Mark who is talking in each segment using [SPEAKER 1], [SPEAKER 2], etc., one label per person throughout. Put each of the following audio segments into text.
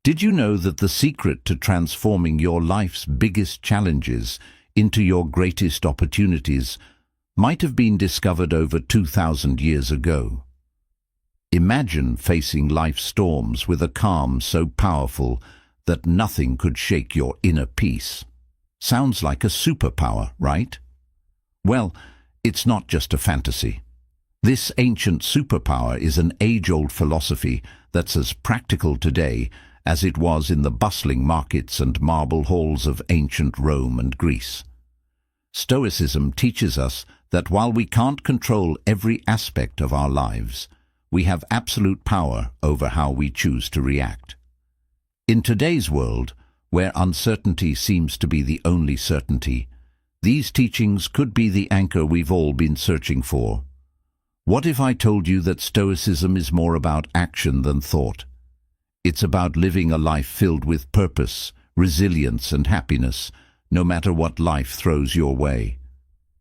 [SPEAKER 1] Did you know that the secret to transforming your life's biggest challenges into your greatest opportunities might have been discovered over 2,000 years ago? Imagine facing life's storms with a calm so powerful that nothing could shake your inner peace. Sounds like a superpower, right? Well, it's not just a fantasy. This ancient superpower is an age-old philosophy that's as practical today as it was in the bustling markets and marble halls of ancient Rome and Greece. Stoicism teaches us that while we can't control every aspect of our lives, we have absolute power over how we choose to react. In today's world, where uncertainty seems to be the only certainty, these teachings could be the anchor we've all been searching for. What if I told you that Stoicism is more about action than thought? It's about living a life filled with purpose, resilience, and happiness, no matter what life throws your way.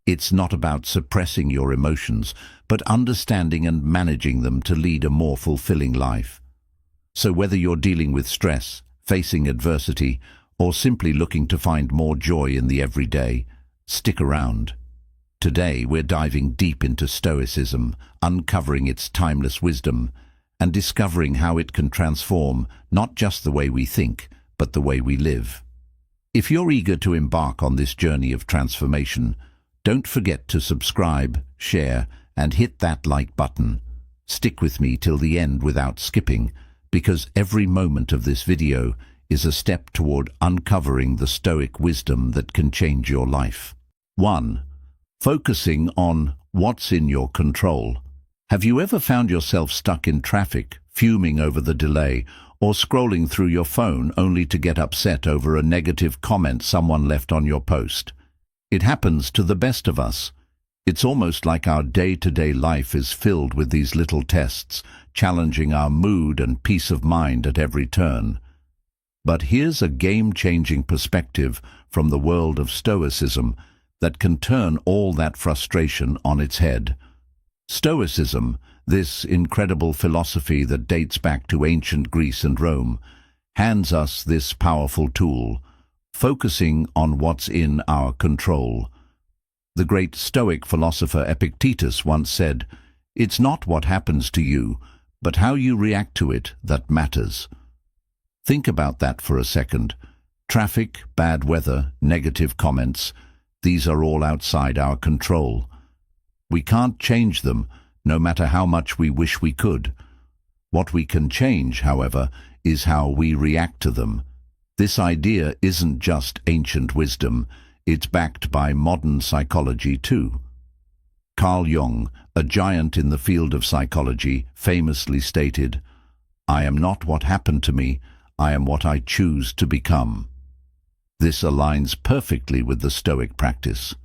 [SPEAKER 1] It's not about suppressing your emotions, but understanding and managing them to lead a more fulfilling life. So whether you're dealing with stress, facing adversity, or simply looking to find more joy in the everyday, stick around. Today we're diving deep into Stoicism, uncovering its timeless wisdom, and discovering how it can transform not just the way we think, but the way we live. If you're eager to embark on this journey of transformation, don't forget to subscribe, share, and hit that like button. Stick with me till the end without skipping, because every moment of this video is a step toward uncovering the Stoic wisdom that can change your life. 1. Focusing on what's in your control. Have you ever found yourself stuck in traffic, fuming over the delay, or scrolling through your phone only to get upset over a negative comment someone left on your post? It happens to the best of us. It's almost like our day-to-day life is filled with these little tests, challenging our mood and peace of mind at every turn. But here's a game-changing perspective from the world of Stoicism that can turn all that frustration on its head. Stoicism, this incredible philosophy that dates back to ancient Greece and Rome, hands us this powerful tool, focusing on what's in our control. The great Stoic philosopher Epictetus once said, "It's not what happens to you, but how you react to it that matters." Think about that for a second. Traffic, bad weather, negative comments, these are all outside our control. We can't change them, no matter how much we wish we could. What we can change, however, is how we react to them. This idea isn't just ancient wisdom, it's backed by modern psychology too. Carl Jung, a giant in the field of psychology, famously stated, "I am not what happened to me, I am what I choose to become." This aligns perfectly with the Stoic practice.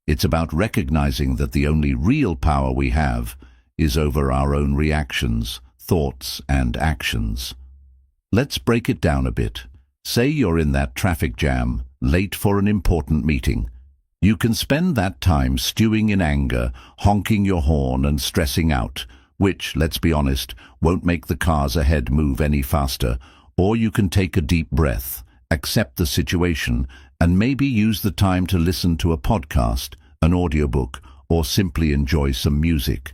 [SPEAKER 1] It's about recognizing that the only real power we have is over our own reactions, thoughts, and actions. Let's break it down a bit. Say you're in that traffic jam, late for an important meeting. You can spend that time stewing in anger, honking your horn and stressing out, which, let's be honest, won't make the cars ahead move any faster. Or you can take a deep breath, accept the situation, and maybe use the time to listen to a podcast, an audiobook, or simply enjoy some music.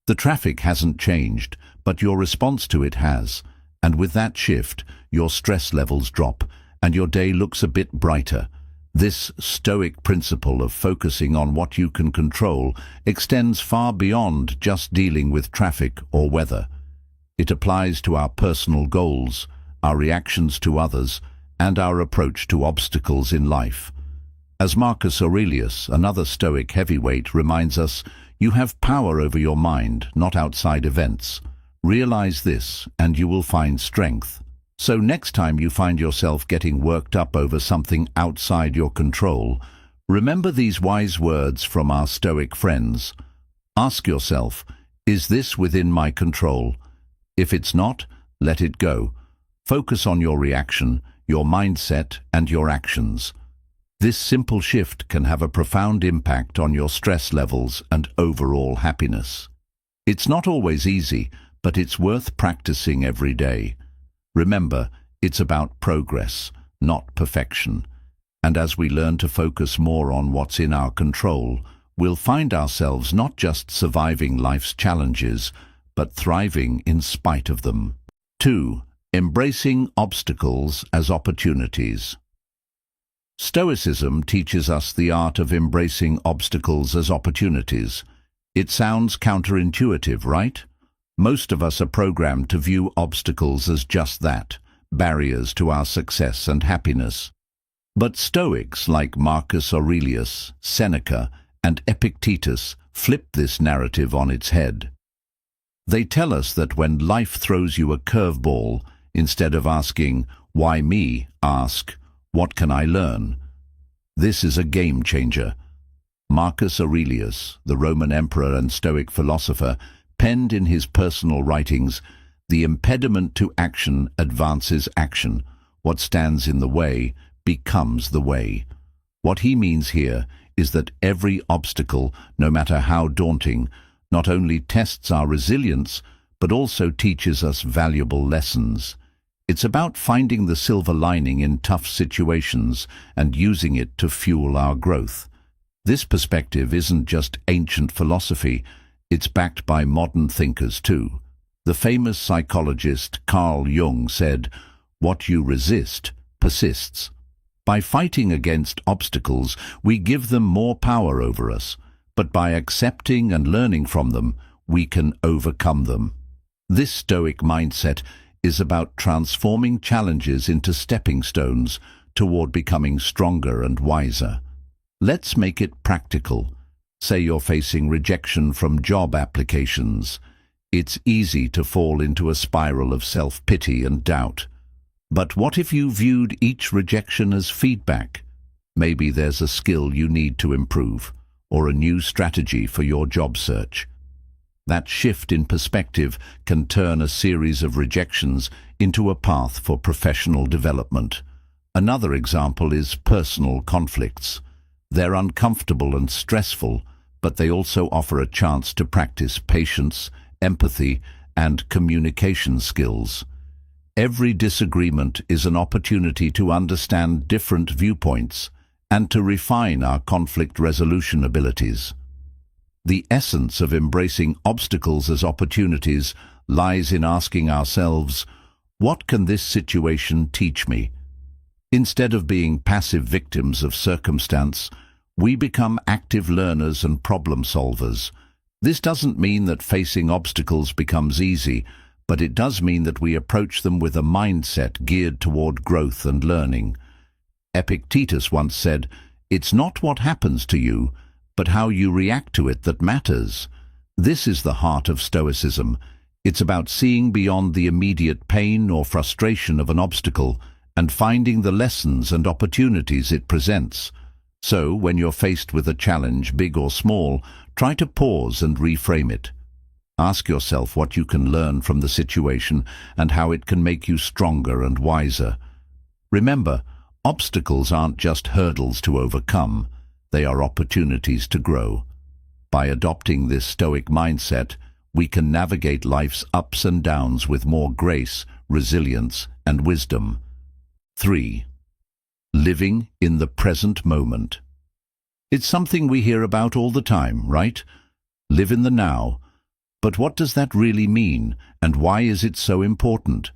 [SPEAKER 1] The traffic hasn't changed, but your response to it has. And with that shift, your stress levels drop, and your day looks a bit brighter. This Stoic principle of focusing on what you can control extends far beyond just dealing with traffic or weather. It applies to our personal goals, our reactions to others, and our approach to obstacles in life. As Marcus Aurelius, another Stoic heavyweight, reminds us, you have power over your mind, not outside events. Realize this, and you will find strength. So next time you find yourself getting worked up over something outside your control, remember these wise words from our Stoic friends. Ask yourself, is this within my control? If it's not, let it go. Focus on your reaction, your mindset, and your actions. This simple shift can have a profound impact on your stress levels and overall happiness. It's not always easy, but it's worth practicing every day. Remember, It's about progress, not perfection. And as we learn to focus more on what's in our control, we'll find ourselves not just surviving life's challenges, but thriving in spite of them. 2. Embracing obstacles as opportunities. Stoicism teaches us the art of embracing obstacles as opportunities. It sounds counterintuitive, right? Most of us are programmed to view obstacles as just that, barriers to our success and happiness. But Stoics like Marcus Aurelius, Seneca, and Epictetus flip this narrative on its head. They tell us that when life throws you a curveball, instead of asking, "Why me?" ask, "What can I learn?" This is a game changer. Marcus Aurelius, the Roman emperor and Stoic philosopher, penned in his personal writings, "The impediment to action advances action. What stands in the way becomes the way." What he means here is that every obstacle, no matter how daunting, not only tests our resilience, but also teaches us valuable lessons. It's about finding the silver lining in tough situations and using it to fuel our growth. This perspective isn't just ancient philosophy, it's backed by modern thinkers too. The famous psychologist Carl Jung said, "What you resist persists." By fighting against obstacles, we give them more power over us, but by accepting and learning from them, we can overcome them. This Stoic mindset is about transforming challenges into stepping stones toward becoming stronger and wiser. Let's make it practical. Say you're facing rejection from job applications. It's easy to fall into a spiral of self-pity and doubt. But what if you viewed each rejection as feedback? Maybe there's a skill you need to improve, or a new strategy for your job search. That shift in perspective can turn a series of rejections into a path for professional development. Another example is personal conflicts. They're uncomfortable and stressful, but they also offer a chance to practice patience, empathy, and communication skills. Every disagreement is an opportunity to understand different viewpoints and to refine our conflict resolution abilities. The essence of embracing obstacles as opportunities lies in asking ourselves, what can this situation teach me? Instead of being passive victims of circumstance, we become active learners and problem solvers. This doesn't mean that facing obstacles becomes easy, but it does mean that we approach them with a mindset geared toward growth and learning. Epictetus once said, "It's not what happens to you, but how you react to it that matters." This is the heart of Stoicism. It's about seeing beyond the immediate pain or frustration of an obstacle and finding the lessons and opportunities it presents. So, when you're faced with a challenge, big or small, try to pause and reframe it. Ask yourself what you can learn from the situation and how it can make you stronger and wiser. Remember, obstacles aren't just hurdles to overcome. They are opportunities to grow. By adopting this Stoic mindset, we can navigate life's ups and downs with more grace, resilience, and wisdom. 3. Living in the present moment. It's something we hear about all the time, right? Live in the now. But what does that really mean, and why is it so important?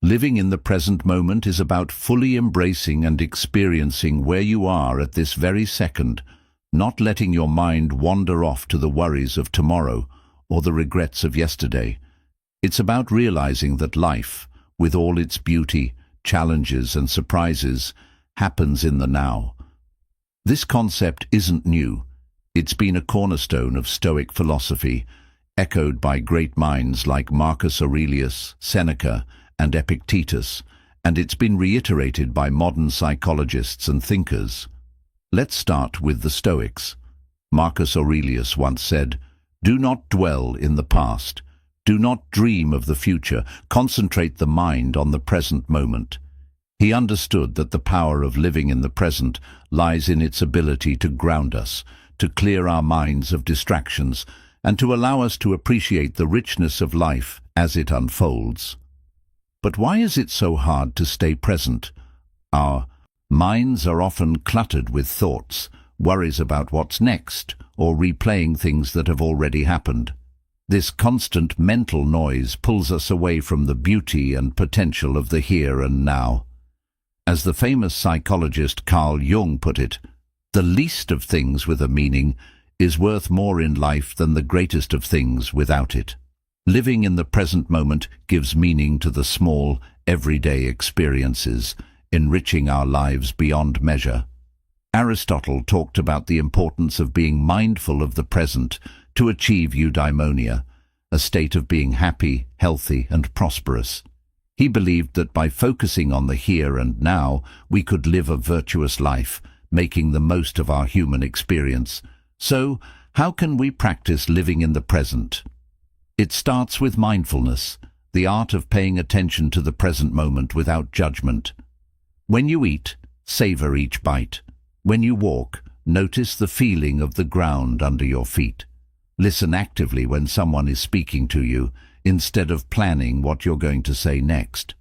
[SPEAKER 1] Living in the present moment is about fully embracing and experiencing where you are at this very second, not letting your mind wander off to the worries of tomorrow or the regrets of yesterday. It's about realizing that life, with all its beauty, challenges and surprises, happens in the now. This concept isn't new. It's been a cornerstone of Stoic philosophy, echoed by great minds like Marcus Aurelius, Seneca, and Epictetus, and it's been reiterated by modern psychologists and thinkers. Let's start with the Stoics. Marcus Aurelius once said, "Do not dwell in the past. Do not dream of the future. Concentrate the mind on the present moment." He understood that the power of living in the present lies in its ability to ground us, to clear our minds of distractions, and to allow us to appreciate the richness of life as it unfolds. But why is it so hard to stay present? Our minds are often cluttered with thoughts, worries about what's next, or replaying things that have already happened. This constant mental noise pulls us away from the beauty and potential of the here and now. As the famous psychologist Carl Jung put it, the least of things with a meaning is worth more in life than the greatest of things without it. Living in the present moment gives meaning to the small, everyday experiences, enriching our lives beyond measure. Aristotle talked about the importance of being mindful of the present to achieve eudaimonia, a state of being happy, healthy, and prosperous. He believed that by focusing on the here and now, we could live a virtuous life, making the most of our human experience. So, how can we practice living in the present? It starts with mindfulness, the art of paying attention to the present moment without judgment. When you eat, savor each bite. When you walk, notice the feeling of the ground under your feet. Listen actively when someone is speaking to you, instead of planning what you're going to say next.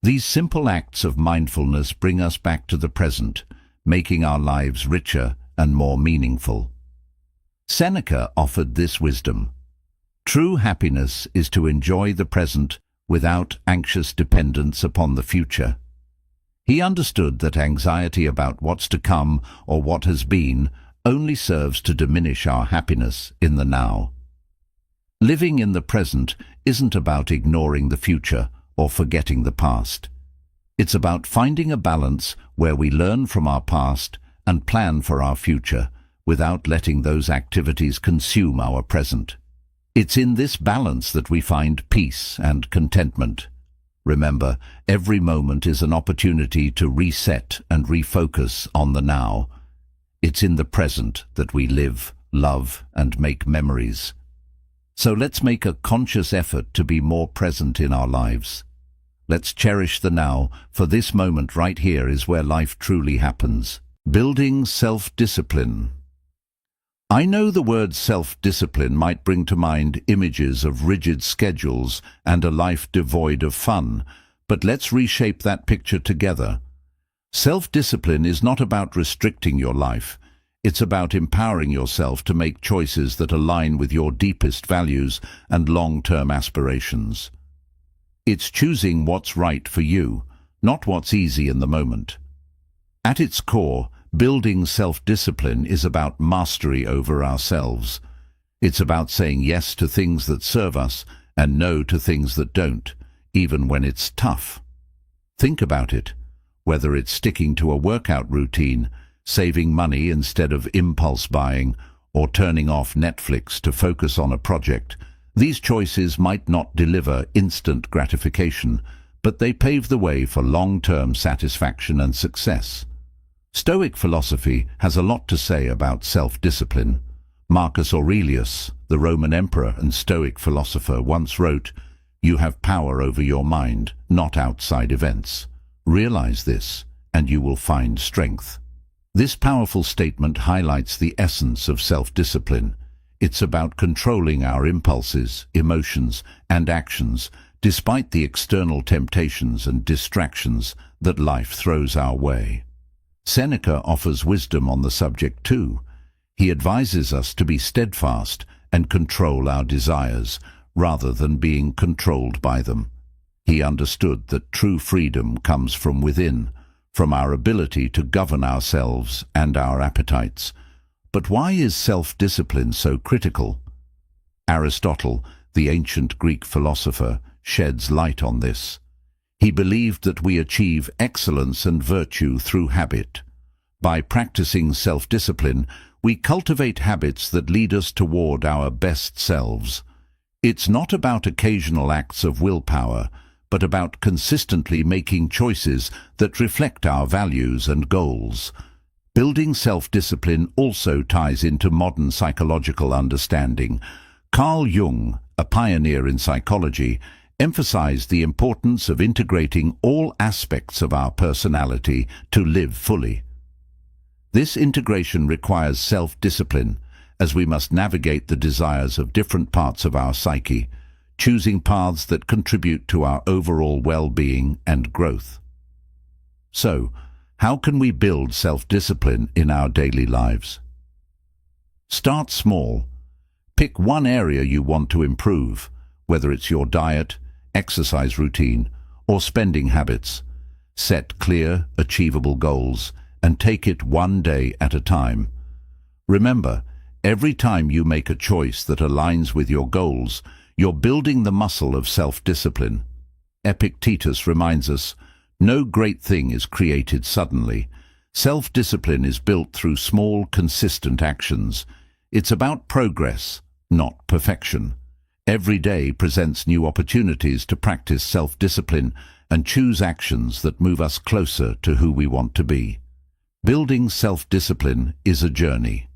[SPEAKER 1] These simple acts of mindfulness bring us back to the present, making our lives richer and more meaningful. Seneca offered this wisdom. True happiness is to enjoy the present without anxious dependence upon the future. He understood that anxiety about what's to come or what has been only serves to diminish our happiness in the now. Living in the present isn't about ignoring the future or forgetting the past. It's about finding a balance where we learn from our past and plan for our future without letting those activities consume our present. It's in this balance that we find peace and contentment. Remember, every moment is an opportunity to reset and refocus on the now. It's in the present that we live, love, and make memories. So let's make a conscious effort to be more present in our lives. Let's cherish the now, for this moment right here is where life truly happens. Building self-discipline. I know the word self-discipline might bring to mind images of rigid schedules and a life devoid of fun, but let's reshape that picture together. Self-discipline is not about restricting your life. It's about empowering yourself to make choices that align with your deepest values and long-term aspirations. It's choosing what's right for you, not what's easy in the moment. At its core, building self-discipline is about mastery over ourselves. It's about saying yes to things that serve us and no to things that don't, even when it's tough. Think about it. Whether it's sticking to a workout routine, saving money instead of impulse buying, or turning off Netflix to focus on a project, these choices might not deliver instant gratification, but they pave the way for long-term satisfaction and success. Stoic philosophy has a lot to say about self-discipline. Marcus Aurelius, the Roman emperor and Stoic philosopher, once wrote, "You have power over your mind, not outside events. Realize this, and you will find strength." This powerful statement highlights the essence of self-discipline. It's about controlling our impulses, emotions, and actions, despite the external temptations and distractions that life throws our way. Seneca offers wisdom on the subject too. He advises us to be steadfast and control our desires, rather than being controlled by them. He understood that true freedom comes from within, from our ability to govern ourselves and our appetites. But why is self-discipline so critical? Aristotle, the ancient Greek philosopher, sheds light on this. He believed that we achieve excellence and virtue through habit. By practicing self-discipline, we cultivate habits that lead us toward our best selves. It's not about occasional acts of willpower, but about consistently making choices that reflect our values and goals. Building self-discipline also ties into modern psychological understanding. Carl Jung, a pioneer in psychology, emphasized the importance of integrating all aspects of our personality to live fully. This integration requires self-discipline, as we must navigate the desires of different parts of our psyche. choosing paths that contribute to our overall well-being and growth. So, how can we build self-discipline in our daily lives? Start small. Pick one area you want to improve, whether it's your diet, exercise routine, or spending habits. Set clear, achievable goals and take it one day at a time. Remember, every time you make a choice that aligns with your goals, you're building the muscle of self-discipline. Epictetus reminds us, no great thing is created suddenly. Self-discipline is built through small, consistent actions. It's about progress, not perfection. Every day presents new opportunities to practice self-discipline and choose actions that move us closer to who we want to be. Building self-discipline is a journey.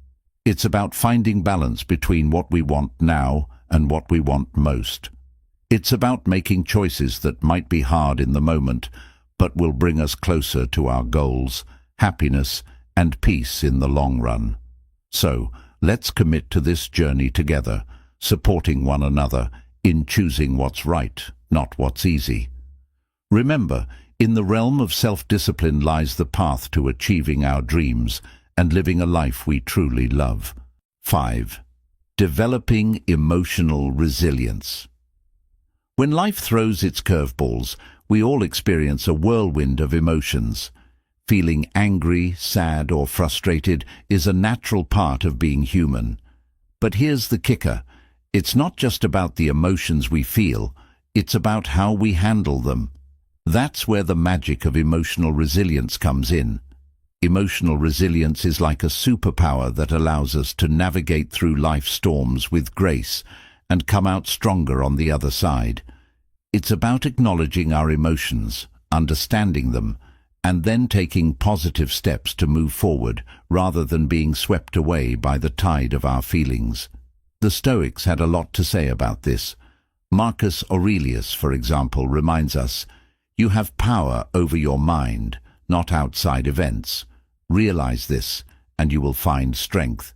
[SPEAKER 1] It's about finding balance between what we want now and what we want most. It's about making choices that might be hard in the moment, but will bring us closer to our goals, happiness, and peace in the long run. So, let's commit to this journey together, supporting one another in choosing what's right, not what's easy. Remember, in the realm of self-discipline lies the path to achieving our dreams and living a life we truly love. 5. Developing emotional resilience. When life throws its curveballs, we all experience a whirlwind of emotions. Feeling angry, sad, or frustrated is a natural part of being human. But here's the kicker. It's not just about the emotions we feel, it's about how we handle them. That's where the magic of emotional resilience comes in. Emotional resilience is like a superpower that allows us to navigate through life's storms with grace and come out stronger on the other side. It's about acknowledging our emotions, understanding them, and then taking positive steps to move forward rather than being swept away by the tide of our feelings. The Stoics had a lot to say about this. Marcus Aurelius, for example, reminds us, "You have power over your mind, not outside events. Realize this, and you will find strength."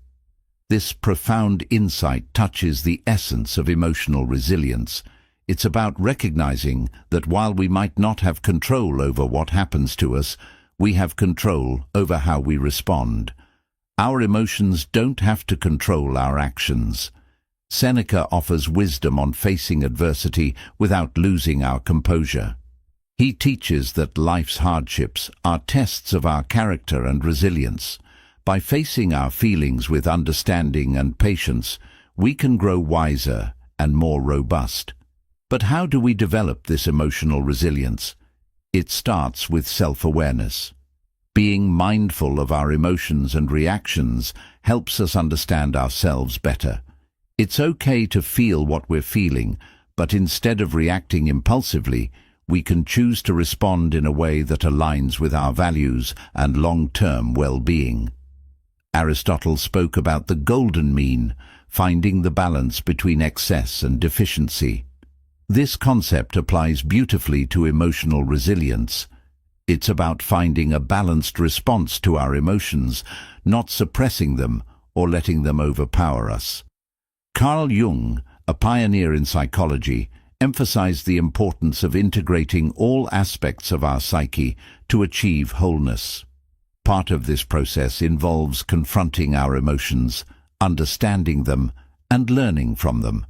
[SPEAKER 1] This profound insight touches the essence of emotional resilience. It's about recognizing that while we might not have control over what happens to us, we have control over how we respond. Our emotions don't have to control our actions. Seneca offers wisdom on facing adversity without losing our composure. He teaches that life's hardships are tests of our character and resilience. By facing our feelings with understanding and patience, we can grow wiser and more robust. But how do we develop this emotional resilience? It starts with self-awareness. Being mindful of our emotions and reactions helps us understand ourselves better. It's okay to feel what we're feeling, but instead of reacting impulsively, we can choose to respond in a way that aligns with our values and long-term well-being. Aristotle spoke about the golden mean, finding the balance between excess and deficiency. This concept applies beautifully to emotional resilience. It's about finding a balanced response to our emotions, not suppressing them or letting them overpower us. Carl Jung, a pioneer in psychology, emphasized the importance of integrating all aspects of our psyche to achieve wholeness. Part of this process involves confronting our emotions, understanding them, and learning from them.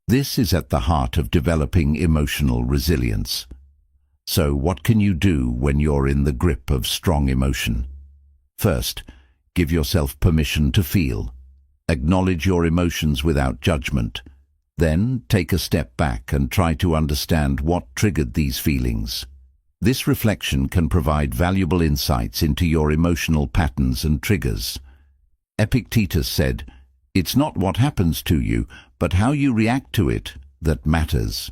[SPEAKER 1] This is at the heart of developing emotional resilience. So, what can you do when you're in the grip of strong emotion? First, give yourself permission to feel. Acknowledge your emotions without judgment. Then, take a step back and try to understand what triggered these feelings. This reflection can provide valuable insights into your emotional patterns and triggers. Epictetus said, "It's not what happens to you, but how you react to it that matters."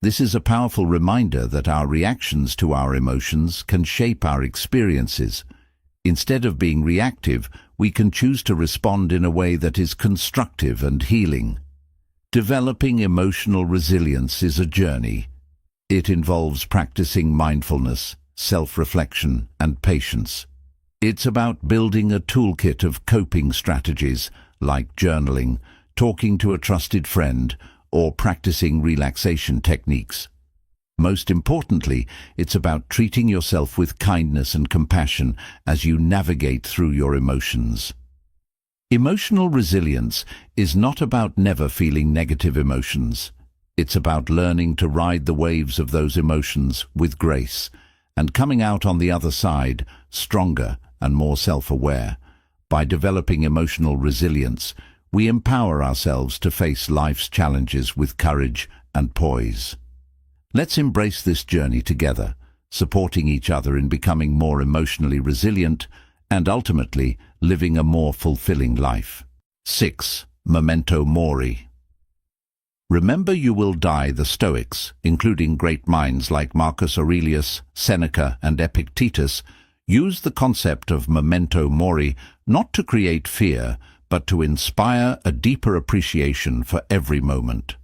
[SPEAKER 1] This is a powerful reminder that our reactions to our emotions can shape our experiences. Instead of being reactive, we can choose to respond in a way that is constructive and healing. Developing emotional resilience is a journey. It involves practicing mindfulness, self-reflection, and patience. It's about building a toolkit of coping strategies like journaling, talking to a trusted friend, or practicing relaxation techniques. Most importantly, it's about treating yourself with kindness and compassion as you navigate through your emotions. Emotional resilience is not about never feeling negative emotions. It's about learning to ride the waves of those emotions with grace and coming out on the other side stronger and more self-aware. By developing emotional resilience, we empower ourselves to face life's challenges with courage and poise. Let's embrace this journey together, supporting each other in becoming more emotionally resilient and ultimately living a more fulfilling life. 6. Memento Mori. Remember you will die. The Stoics, including great minds like Marcus Aurelius, Seneca, and Epictetus, used the concept of memento mori not to create fear, but to inspire a deeper appreciation for every moment.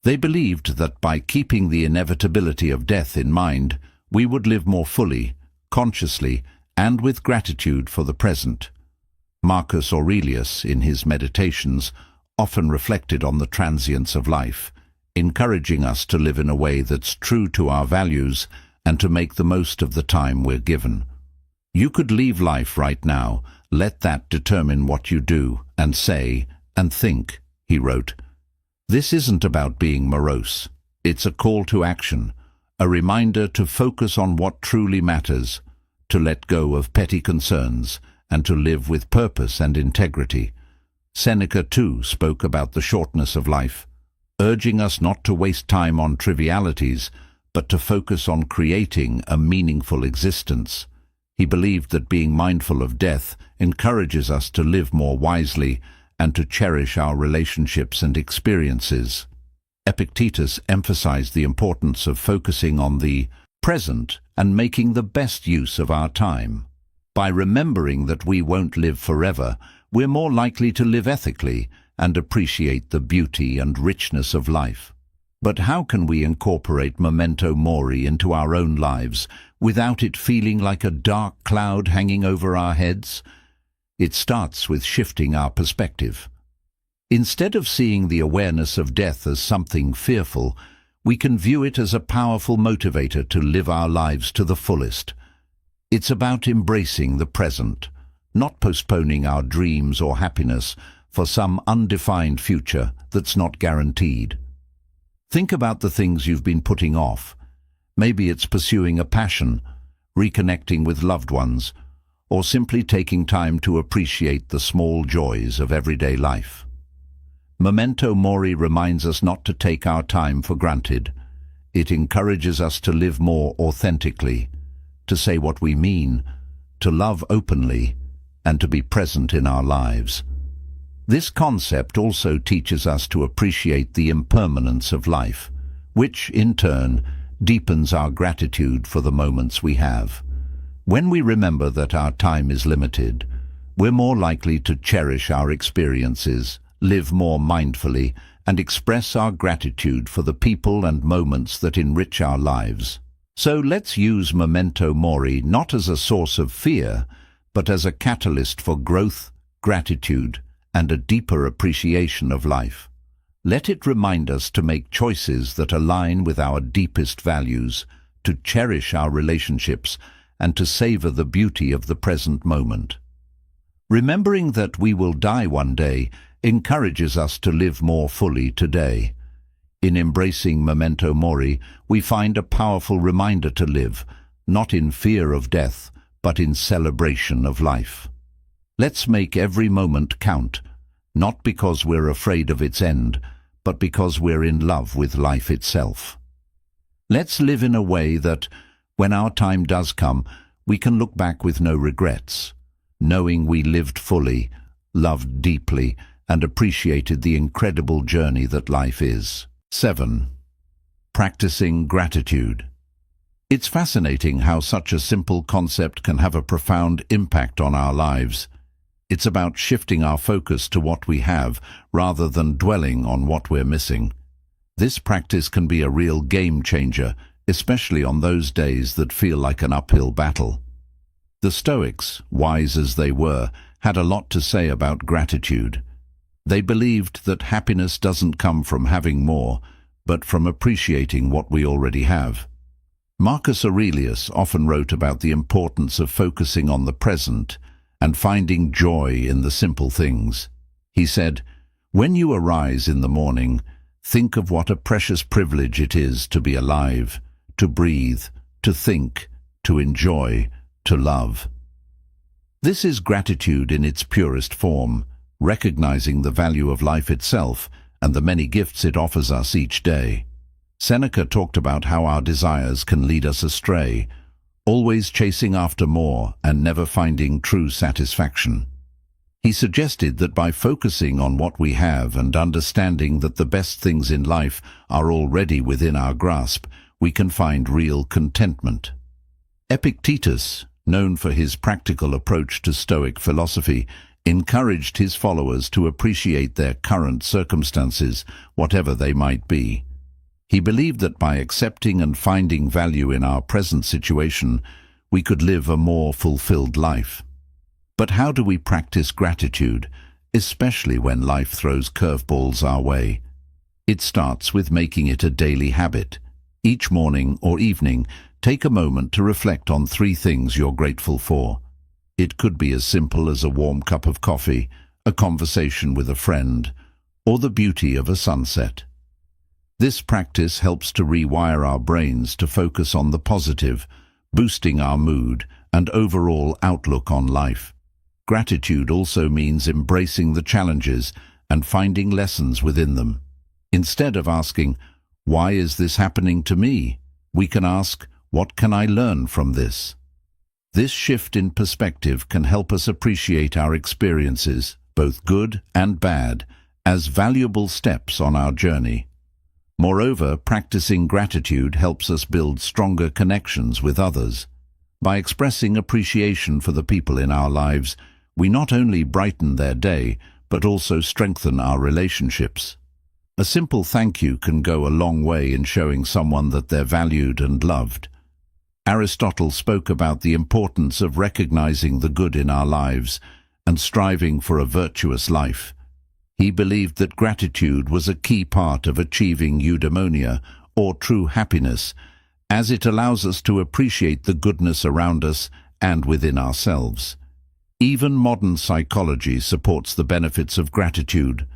[SPEAKER 1] They believed that by keeping the inevitability of death in mind, we would live more fully, consciously, and with gratitude for the present. Marcus Aurelius, in his Meditations, often reflected on the transience of life, encouraging us to live in a way that's true to our values and to make the most of the time we're given. You could leave life right now. Let that determine what you do and say and think, he wrote. This isn't about being morose. It's a call to action, a reminder to focus on what truly matters, to let go of petty concerns, and to live with purpose and integrity. Seneca, too, spoke about the shortness of life, urging us not to waste time on trivialities, but to focus on creating a meaningful existence. He believed that being mindful of death encourages us to live more wisely and to cherish our relationships and experiences. Epictetus emphasized the importance of focusing on the present and making the best use of our time. By remembering that we won't live forever, we're more likely to live ethically and appreciate the beauty and richness of life. But how can we incorporate memento mori into our own lives without it feeling like a dark cloud hanging over our heads? It starts with shifting our perspective. Instead of seeing the awareness of death as something fearful, we can view it as a powerful motivator to live our lives to the fullest. It's about embracing the present, not postponing our dreams or happiness for some undefined future that's not guaranteed. Think about the things you've been putting off. Maybe it's pursuing a passion, reconnecting with loved ones, or simply taking time to appreciate the small joys of everyday life. Memento Mori reminds us not to take our time for granted. It encourages us to live more authentically, to say what we mean, to love openly, and to be present in our lives. This concept also teaches us to appreciate the impermanence of life, which, in turn, deepens our gratitude for the moments we have. When we remember that our time is limited, we're more likely to cherish our experiences, live more mindfully, and express our gratitude for the people and moments that enrich our lives. So let's use memento mori not as a source of fear, but as a catalyst for growth, gratitude, and a deeper appreciation of life. Let it remind us to make choices that align with our deepest values, to cherish our relationships, and to savor the beauty of the present moment. Remembering that we will die one day encourages us to live more fully today. In embracing memento mori, we find a powerful reminder to live, not in fear of death, but in celebration of life. Let's make every moment count, not because we're afraid of its end, but because we're in love with life itself. Let's live in a way that, when our time does come, we can look back with no regrets, knowing we lived fully, loved deeply, and appreciated the incredible journey that life is. 7. Practicing gratitude. It's fascinating how such a simple concept can have a profound impact on our lives. It's about shifting our focus to what we have rather than dwelling on what we're missing. This practice can be a real game changer, especially on those days that feel like an uphill battle. The Stoics, wise as they were, had a lot to say about gratitude. They believed that happiness doesn't come from having more, but from appreciating what we already have. Marcus Aurelius often wrote about the importance of focusing on the present and finding joy in the simple things. He said, "When you arise in the morning, think of what a precious privilege it is to be alive, to breathe, to think, to enjoy, to love." This is gratitude in its purest form, recognizing the value of life itself and the many gifts it offers us each day. Seneca talked about how our desires can lead us astray, always chasing after more and never finding true satisfaction. He suggested that by focusing on what we have and understanding that the best things in life are already within our grasp, we can find real contentment. Epictetus, known for his practical approach to Stoic philosophy, encouraged his followers to appreciate their current circumstances, whatever they might be. He believed that by accepting and finding value in our present situation, we could live a more fulfilled life. But how do we practice gratitude, especially when life throws curveballs our way? It starts with making it a daily habit. Each morning or evening, take a moment to reflect on 3 things you're grateful for. It could be as simple as a warm cup of coffee, a conversation with a friend, or the beauty of a sunset. This practice helps to rewire our brains to focus on the positive, boosting our mood and overall outlook on life. Gratitude also means embracing the challenges and finding lessons within them. Instead of asking, "Why is this happening to me?" we can ask, "What can I learn from this?" This shift in perspective can help us appreciate our experiences, both good and bad, as valuable steps on our journey. Moreover, practicing gratitude helps us build stronger connections with others. By expressing appreciation for the people in our lives, we not only brighten their day, but also strengthen our relationships. A simple thank you can go a long way in showing someone that they're valued and loved. Aristotle spoke about the importance of recognizing the good in our lives and striving for a virtuous life. He believed that gratitude was a key part of achieving eudaimonia, or true happiness, as it allows us to appreciate the goodness around us and within ourselves. Even modern psychology supports the benefits of gratitude.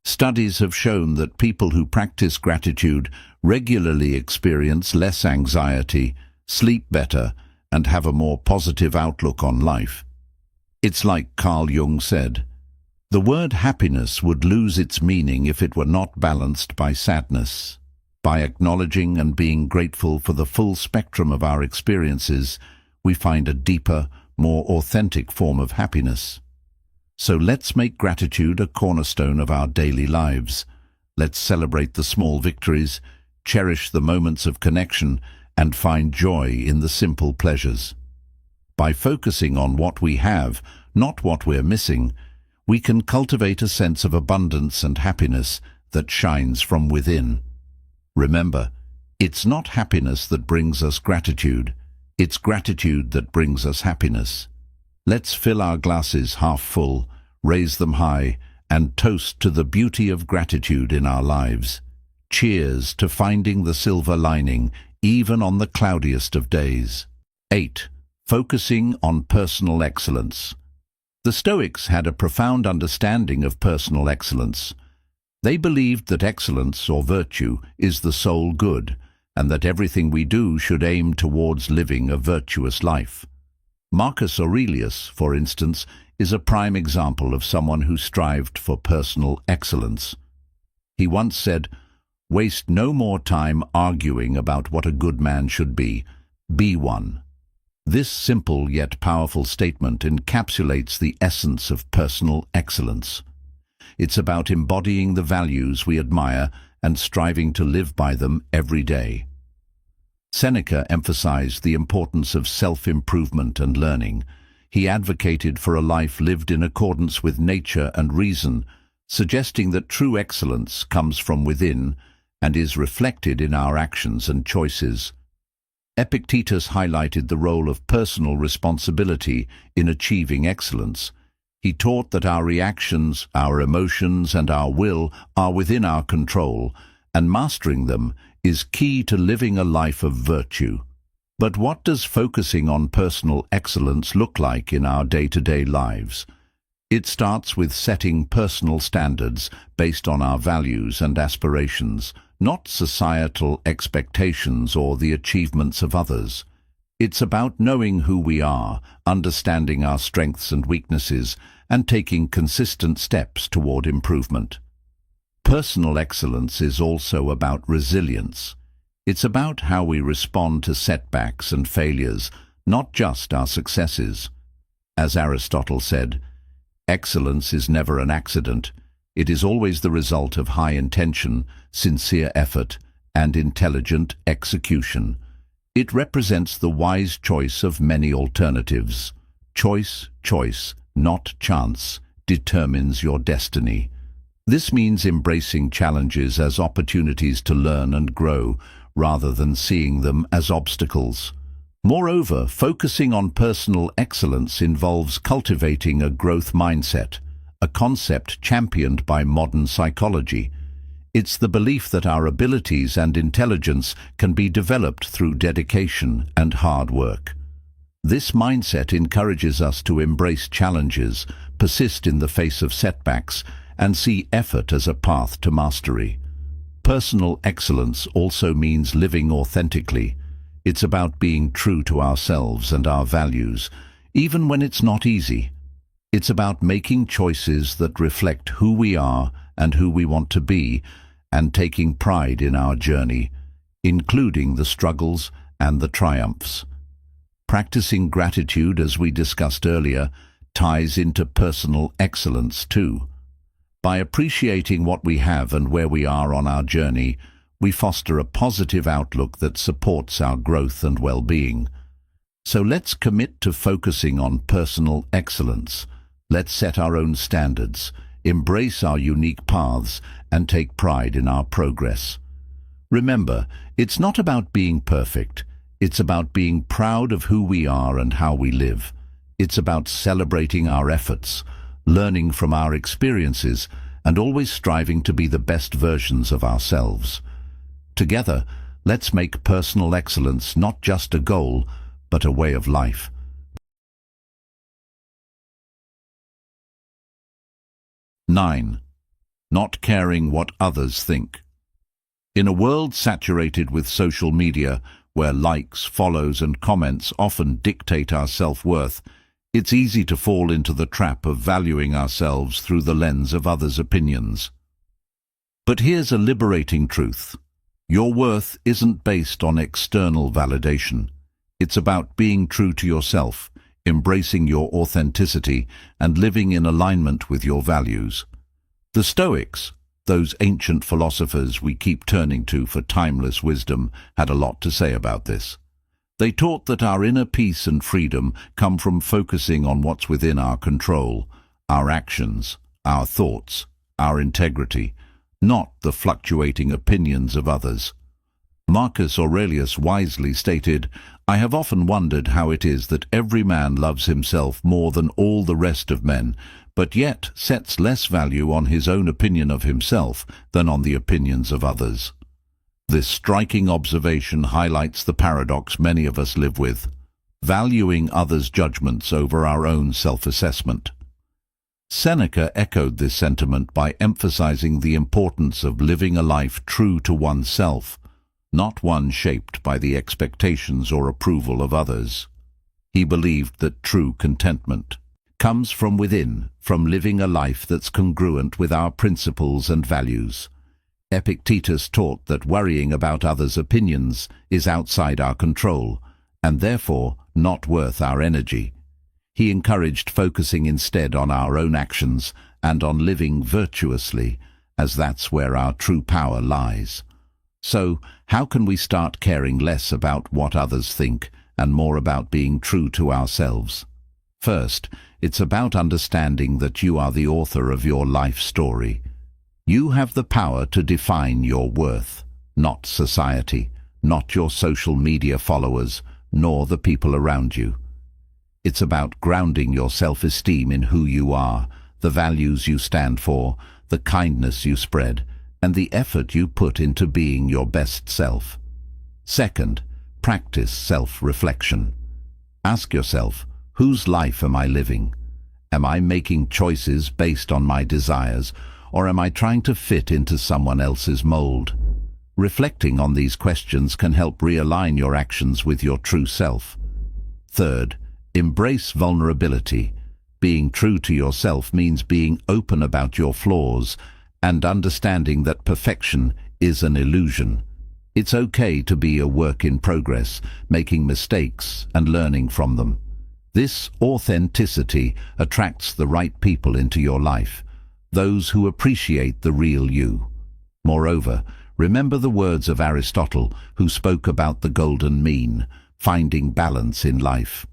[SPEAKER 1] Studies have shown that people who practice gratitude regularly experience less anxiety, sleep better, and have a more positive outlook on life. It's like Carl Jung said, "The word happiness would lose its meaning if it were not balanced by sadness." By acknowledging and being grateful for the full spectrum of our experiences, we find a deeper, more authentic form of happiness. So let's make gratitude a cornerstone of our daily lives. Let's celebrate the small victories, cherish the moments of connection, and find joy in the simple pleasures. By focusing on what we have, not what we're missing, we can cultivate a sense of abundance and happiness that shines from within. Remember, it's not happiness that brings us gratitude, it's gratitude that brings us happiness. Let's fill our glasses half full, raise them high, and toast to the beauty of gratitude in our lives. Cheers to finding the silver lining, even on the cloudiest of days. 8. Focusing on personal excellence. The Stoics had a profound understanding of personal excellence. They believed that excellence, or virtue, is the sole good, and that everything we do should aim towards living a virtuous life. Marcus Aurelius, for instance, is a prime example of someone who strived for personal excellence. He once said, "Waste no more time arguing about what a good man should be one." This simple yet powerful statement encapsulates the essence of personal excellence. It's about embodying the values we admire and striving to live by them every day. Seneca emphasized the importance of self-improvement and learning. He advocated for a life lived in accordance with nature and reason, suggesting that true excellence comes from within and is reflected in our actions and choices. Epictetus highlighted the role of personal responsibility in achieving excellence. He taught that our reactions, our emotions, and our will are within our control, and mastering them is key to living a life of virtue. But what does focusing on personal excellence look like in our day-to-day lives? It starts with setting personal standards based on our values and aspirations, not societal expectations or the achievements of others. It's about knowing who we are, understanding our strengths and weaknesses, and taking consistent steps toward improvement. Personal excellence is also about resilience. It's about how we respond to setbacks and failures, not just our successes. As Aristotle said, excellence is never an accident. It is always the result of high intention, sincere effort, and intelligent execution. It represents the wise choice of many alternatives. Choice, not chance, determines your destiny. This means embracing challenges as opportunities to learn and grow, rather than seeing them as obstacles. Moreover, focusing on personal excellence involves cultivating a growth mindset, a concept championed by modern psychology. It's the belief that our abilities and intelligence can be developed through dedication and hard work. This mindset encourages us to embrace challenges, persist in the face of setbacks, and see effort as a path to mastery. Personal excellence also means living authentically. It's about being true to ourselves and our values, even when it's not easy. It's about making choices that reflect who we are and who we want to be, and taking pride in our journey, including the struggles and the triumphs. Practicing gratitude, as we discussed earlier, ties into personal excellence too. By appreciating what we have and where we are on our journey, we foster a positive outlook that supports our growth and well-being. So let's commit to focusing on personal excellence. Let's set our own standards, embrace our unique paths, and take pride in our progress. Remember, it's not about being perfect. It's about being proud of who we are and how we live. It's about celebrating our efforts, learning from our experiences, and always striving to be the best versions of ourselves. Together, let's make personal excellence not just a goal, but a way of life. 9. Not caring what others think. In a world saturated with social media, where likes, follows, and comments often dictate our self-worth, it's easy to fall into the trap of valuing ourselves through the lens of others' opinions. But here's a liberating truth. Your worth isn't based on external validation. It's about being true to yourself, embracing your authenticity, and living in alignment with your values. The Stoics, those ancient philosophers we keep turning to for timeless wisdom, had a lot to say about this. They taught that our inner peace and freedom come from focusing on what's within our control, our actions, our thoughts, our integrity, not the fluctuating opinions of others. Marcus Aurelius wisely stated, "I have often wondered how it is that every man loves himself more than all the rest of men, but yet sets less value on his own opinion of himself than on the opinions of others." This striking observation highlights the paradox many of us live with, valuing others' judgments over our own self-assessment. Seneca echoed this sentiment by emphasizing the importance of living a life true to oneself, not one shaped by the expectations or approval of others. He believed that true contentment comes from within, from living a life that's congruent with our principles and values. Epictetus taught that worrying about others' opinions is outside our control, and therefore not worth our energy. He encouraged focusing instead on our own actions and on living virtuously, as that's where our true power lies. So, how can we start caring less about what others think and more about being true to ourselves? First, it's about understanding that you are the author of your life story. You have the power to define your worth, not society, not your social media followers, nor the people around you. It's about grounding your self-esteem in who you are, the values you stand for, the kindness you spread, and the effort you put into being your best self. Second, practice self-reflection. Ask yourself, whose life am I living? Am I making choices based on my desires, or am I trying to fit into someone else's mold? Reflecting on these questions can help realign your actions with your true self. Third, embrace vulnerability. Being true to yourself means being open about your flaws and understanding that perfection is an illusion. It's okay to be a work in progress, making mistakes and learning from them. This authenticity attracts the right people into your life, those who appreciate the real you. Moreover, remember the words of Aristotle, who spoke about the golden mean, finding balance in life.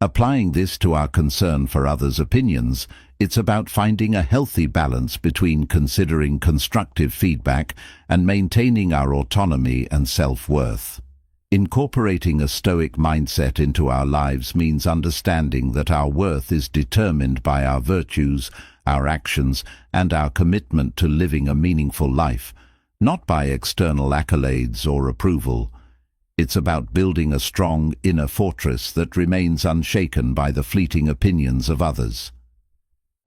[SPEAKER 1] Applying this to our concern for others' opinions, it's about finding a healthy balance between considering constructive feedback and maintaining our autonomy and self-worth. Incorporating a Stoic mindset into our lives means understanding that our worth is determined by our virtues, our actions, and our commitment to living a meaningful life, not by external accolades or approval. It's about building a strong inner fortress that remains unshaken by the fleeting opinions of others.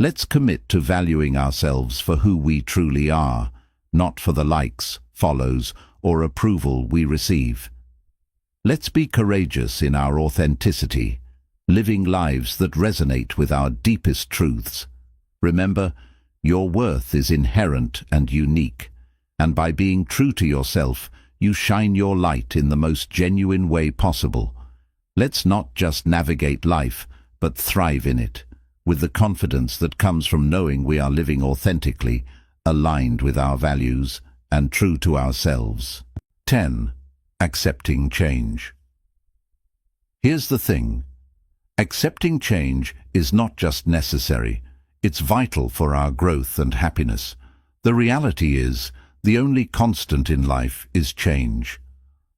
[SPEAKER 1] Let's commit to valuing ourselves for who we truly are, not for the likes, follows, or approval we receive. Let's be courageous in our authenticity, living lives that resonate with our deepest truths. Remember, your worth is inherent and unique, and by being true to yourself, you shine your light in the most genuine way possible. Let's not just navigate life, but thrive in it, with the confidence that comes from knowing we are living authentically, aligned with our values, and true to ourselves. 10. Accepting change. Here's the thing. Accepting change is not just necessary, it's vital for our growth and happiness. The reality is, the only constant in life is change.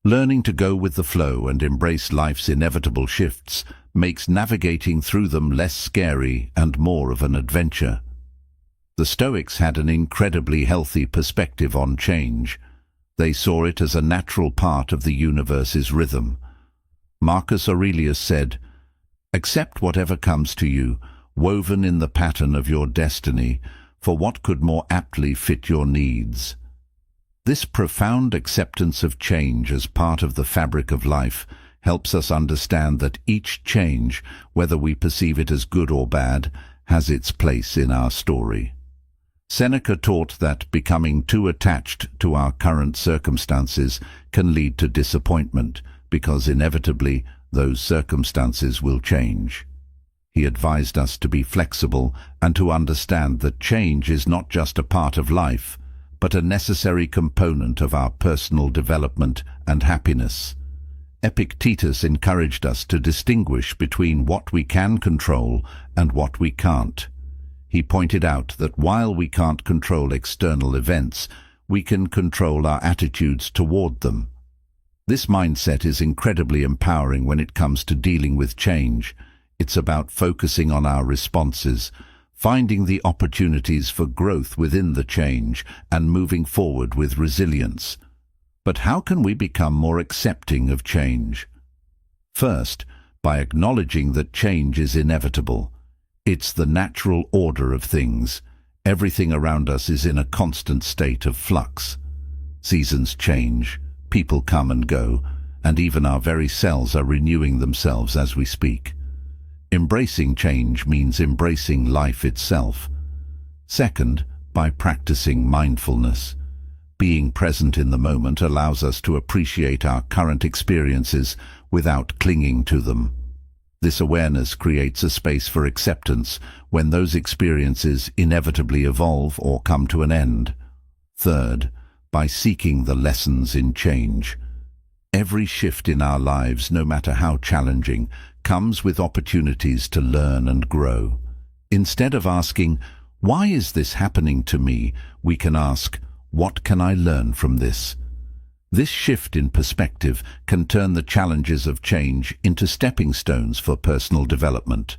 [SPEAKER 1] Learning to go with the flow and embrace life's inevitable shifts makes navigating through them less scary and more of an adventure. The Stoics had an incredibly healthy perspective on change. They saw it as a natural part of the universe's rhythm. Marcus Aurelius said, "Accept whatever comes to you, woven in the pattern of your destiny, for what could more aptly fit your needs?" This profound acceptance of change as part of the fabric of life helps us understand that each change, whether we perceive it as good or bad, has its place in our story. Seneca taught that becoming too attached to our current circumstances can lead to disappointment, because inevitably those circumstances will change. He advised us to be flexible and to understand that change is not just a part of life, but a necessary component of our personal development and happiness. Epictetus encouraged us to distinguish between what we can control and what we can't. He pointed out that while we can't control external events, we can control our attitudes toward them. This mindset is incredibly empowering when it comes to dealing with change. It's about focusing on our responses, finding the opportunities for growth within the change, and moving forward with resilience. But how can we become more accepting of change? First, by acknowledging that change is inevitable. It's the natural order of things. Everything around us is in a constant state of flux. Seasons change, people come and go, and even our very cells are renewing themselves as we speak. Embracing change means embracing life itself. Second, by practicing mindfulness. Being present in the moment allows us to appreciate our current experiences without clinging to them. This awareness creates a space for acceptance when those experiences inevitably evolve or come to an end. Third, by seeking the lessons in change. Every shift in our lives, no matter how challenging, comes with opportunities to learn and grow. Instead of asking, "Why is this happening to me?" we can ask, "What can I learn from this?" This shift in perspective can turn the challenges of change into stepping stones for personal development.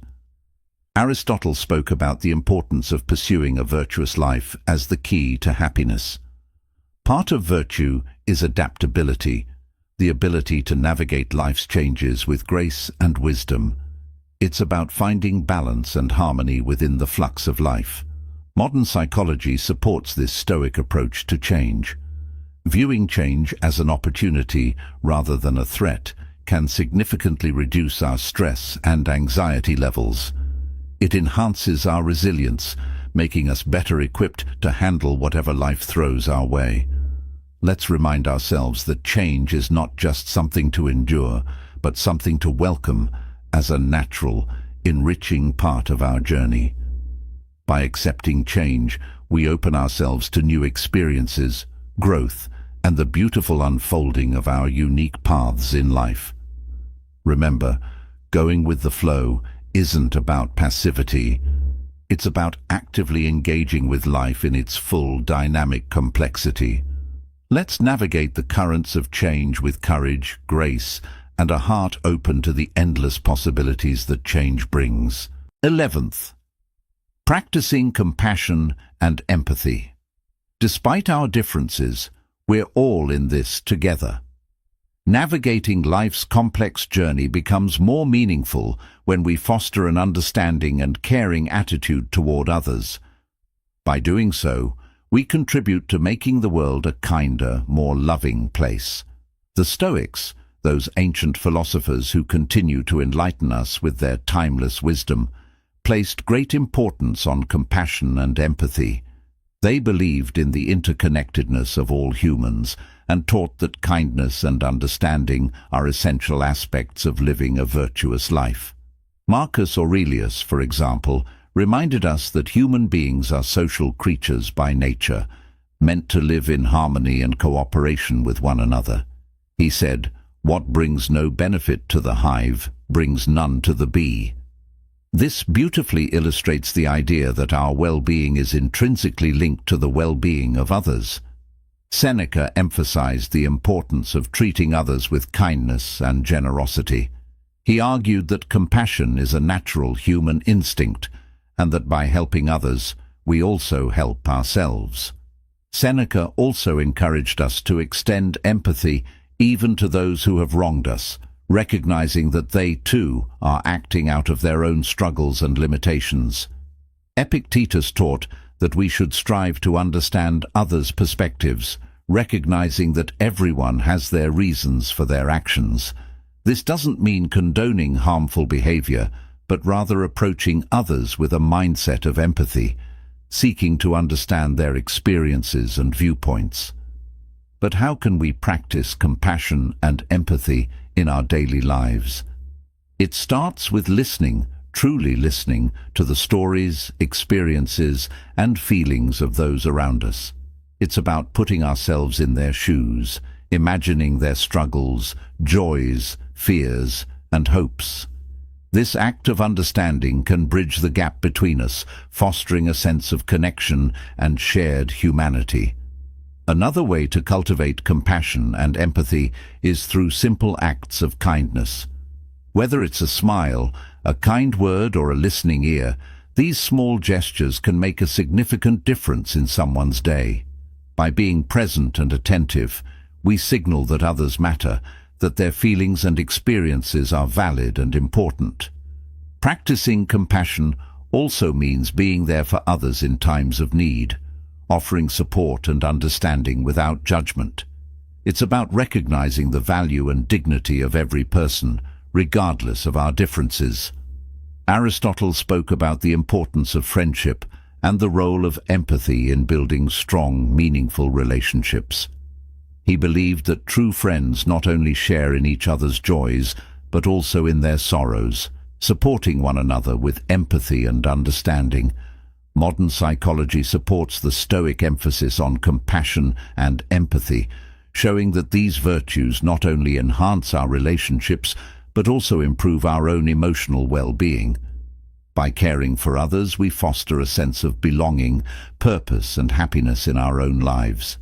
[SPEAKER 1] Aristotle spoke about the importance of pursuing a virtuous life as the key to happiness. Part of virtue is adaptability, the ability to navigate life's changes with grace and wisdom. It's about finding balance and harmony within the flux of life. Modern psychology supports this Stoic approach to change. Viewing change as an opportunity rather than a threat can significantly reduce our stress and anxiety levels. It enhances our resilience, making us better equipped to handle whatever life throws our way. Let's remind ourselves that change is not just something to endure, but something to welcome as a natural, enriching part of our journey. By accepting change, we open ourselves to new experiences, growth, and the beautiful unfolding of our unique paths in life. Remember, going with the flow isn't about passivity. It's about actively engaging with life in its full dynamic complexity. Let's navigate the currents of change with courage, grace, and a heart open to the endless possibilities that change brings. 11th, practicing compassion and empathy. Despite our differences, we're all in this together. Navigating life's complex journey becomes more meaningful when we foster an understanding and caring attitude toward others. By doing so, we contribute to making the world a kinder, more loving place. The Stoics, those ancient philosophers who continue to enlighten us with their timeless wisdom, placed great importance on compassion and empathy. They believed in the interconnectedness of all humans and taught that kindness and understanding are essential aspects of living a virtuous life. Marcus Aurelius, for example, reminded us that human beings are social creatures by nature, meant to live in harmony and cooperation with one another. He said, "What brings no benefit to the hive brings none to the bee." This beautifully illustrates the idea that our well-being is intrinsically linked to the well-being of others. Seneca emphasized the importance of treating others with kindness and generosity. He argued that compassion is a natural human instinct, and that by helping others, we also help ourselves. Seneca also encouraged us to extend empathy even to those who have wronged us, recognizing that they too are acting out of their own struggles and limitations. Epictetus taught that we should strive to understand others' perspectives, recognizing that everyone has their reasons for their actions. This doesn't mean condoning harmful behavior, but rather approaching others with a mindset of empathy, seeking to understand their experiences and viewpoints. But how can we practice compassion and empathy in our daily lives? It starts with listening, truly listening to the stories, experiences, and feelings of those around us. It's about putting ourselves in their shoes, imagining their struggles, joys, fears, and hopes. This act of understanding can bridge the gap between us, fostering a sense of connection and shared humanity. Another way to cultivate compassion and empathy is through simple acts of kindness. Whether it's a smile, a kind word, or a listening ear, these small gestures can make a significant difference in someone's day. By being present and attentive, we signal that others matter, that their feelings and experiences are valid and important. Practicing compassion also means being there for others in times of need, offering support and understanding without judgment. It's about recognizing the value and dignity of every person, regardless of our differences. Aristotle spoke about the importance of friendship and the role of empathy in building strong, meaningful relationships. He believed that true friends not only share in each other's joys, but also in their sorrows, supporting one another with empathy and understanding. Modern psychology supports the Stoic emphasis on compassion and empathy, showing that these virtues not only enhance our relationships, but also improve our own emotional well-being. By caring for others, we foster a sense of belonging, purpose, and happiness in our own lives.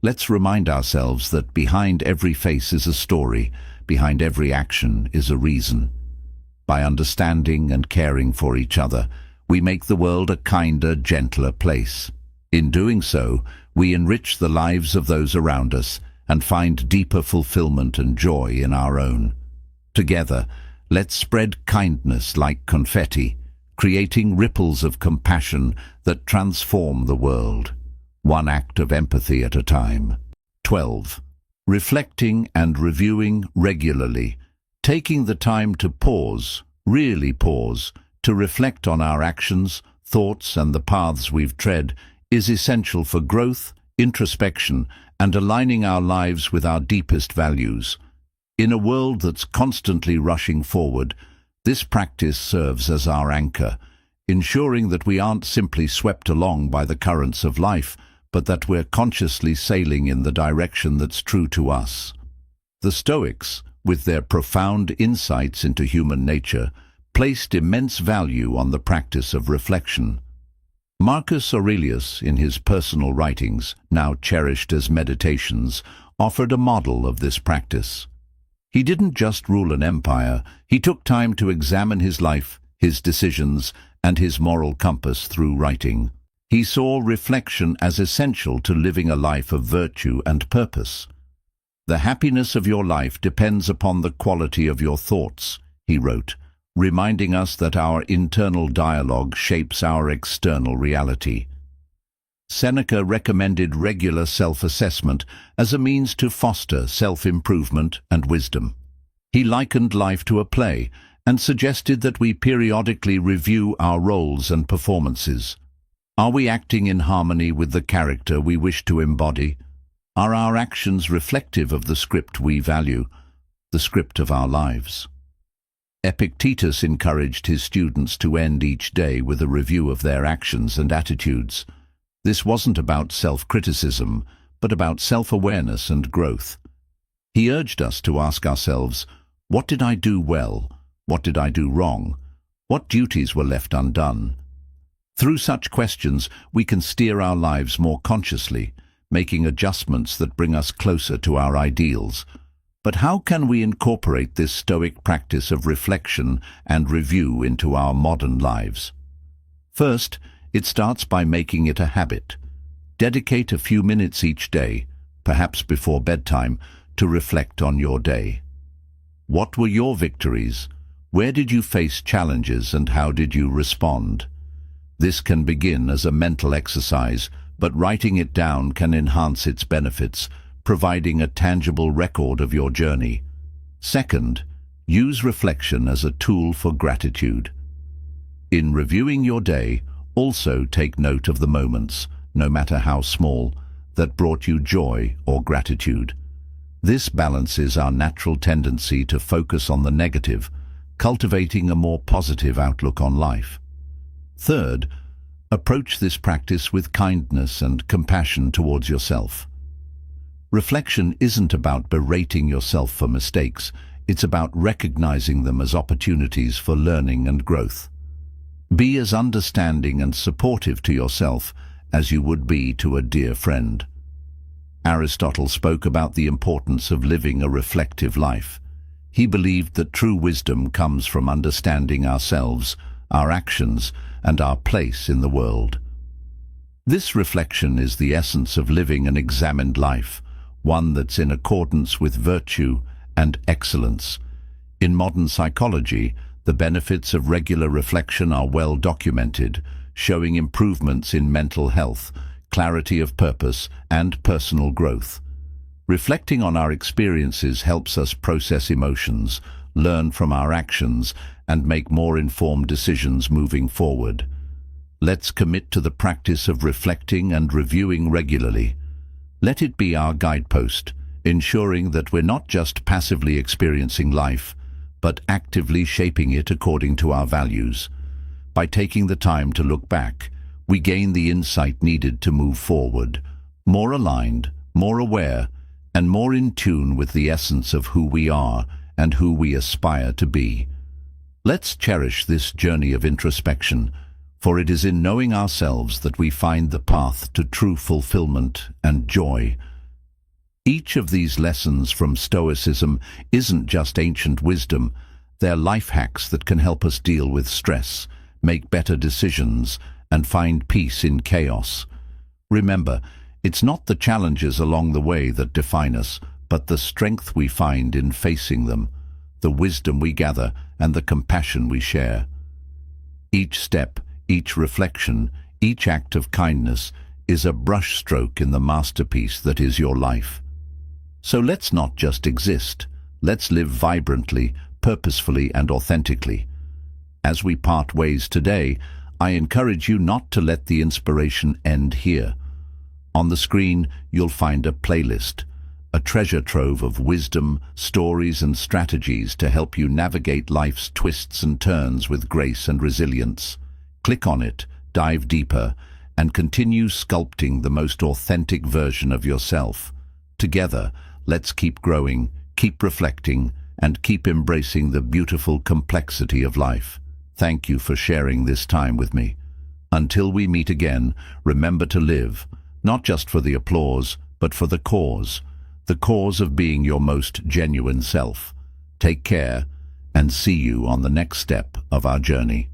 [SPEAKER 1] Let's remind ourselves that behind every face is a story, behind every action is a reason. By understanding and caring for each other, we make the world a kinder, gentler place. In doing so, we enrich the lives of those around us and find deeper fulfillment and joy in our own. Together, let's spread kindness like confetti, creating ripples of compassion that transform the world, one act of empathy at a time. 12. Reflecting and reviewing regularly. Taking the time to pause, really pause, to reflect on our actions, thoughts, and the paths we've tread is essential for growth, introspection, and aligning our lives with our deepest values. In a world that's constantly rushing forward, this practice serves as our anchor, ensuring that we aren't simply swept along by the currents of life, but that we're consciously sailing in the direction that's true to us. The Stoics, with their profound insights into human nature, placed immense value on the practice of reflection. Marcus Aurelius, in his personal writings, now cherished as meditations, offered a model of this practice. He didn't just rule an empire, he took time to examine his life, his decisions, and his moral compass through writing. He saw reflection as essential to living a life of virtue and purpose. "The happiness of your life depends upon the quality of your thoughts," he wrote, reminding us that our internal dialogue shapes our external reality. Seneca recommended regular self-assessment as a means to foster self-improvement and wisdom. He likened life to a play and suggested that we periodically review our roles and performances. Are we acting in harmony with the character we wish to embody? Are our actions reflective of the script we value, the script of our lives? Epictetus encouraged his students to end each day with a review of their actions and attitudes. This wasn't about self-criticism, but about self-awareness and growth. He urged us to ask ourselves, what did I do well? What did I do wrong? What duties were left undone? Through such questions, we can steer our lives more consciously, making adjustments that bring us closer to our ideals. But how can we incorporate this Stoic practice of reflection and review into our modern lives? First, it starts by making it a habit. Dedicate a few minutes each day, perhaps before bedtime, to reflect on your day. What were your victories? Where did you face challenges and how did you respond? This can begin as a mental exercise, but writing it down can enhance its benefits, providing a tangible record of your journey. Second, use reflection as a tool for gratitude. In reviewing your day, also take note of the moments, no matter how small, that brought you joy or gratitude. This balances our natural tendency to focus on the negative, cultivating a more positive outlook on life. Third, approach this practice with kindness and compassion towards yourself. Reflection isn't about berating yourself for mistakes, it's about recognizing them as opportunities for learning and growth. Be as understanding and supportive to yourself as you would be to a dear friend. Aristotle spoke about the importance of living a reflective life. He believed that true wisdom comes from understanding ourselves, our actions, and our place in the world. This reflection is the essence of living an examined life, one that's in accordance with virtue and excellence. In modern psychology, the benefits of regular reflection are well documented, showing improvements in mental health, clarity of purpose, and personal growth. Reflecting on our experiences helps us process emotions, learn from our actions, and make more informed decisions moving forward. Let's commit to the practice of reflecting and reviewing regularly. Let it be our guidepost, ensuring that we're not just passively experiencing life, but actively shaping it according to our values. By taking the time to look back, we gain the insight needed to move forward, more aligned, more aware, and more in tune with the essence of who we are and who we aspire to be. Let's cherish this journey of introspection, for it is in knowing ourselves that we find the path to true fulfillment and joy. Each of these lessons from Stoicism isn't just ancient wisdom, they're life hacks that can help us deal with stress, make better decisions, and find peace in chaos. Remember, it's not the challenges along the way that define us, but the strength we find in facing them, the wisdom we gather, and the compassion we share. Each step, each reflection, each act of kindness is a brushstroke in the masterpiece that is your life. So let's not just exist. Let's live vibrantly, purposefully, and authentically. As we part ways today, I encourage you not to let the inspiration end here. On the screen, you'll find a playlist, a treasure trove of wisdom, stories, and strategies to help you navigate life's twists and turns with grace and resilience. Click on it, dive deeper, and continue sculpting the most authentic version of yourself. Together, let's keep growing, keep reflecting, and keep embracing the beautiful complexity of life. Thank you for sharing this time with me. Until we meet again, remember to live, not just for the applause, but for the cause of being your most genuine self. Take care, and see you on the next step of our journey.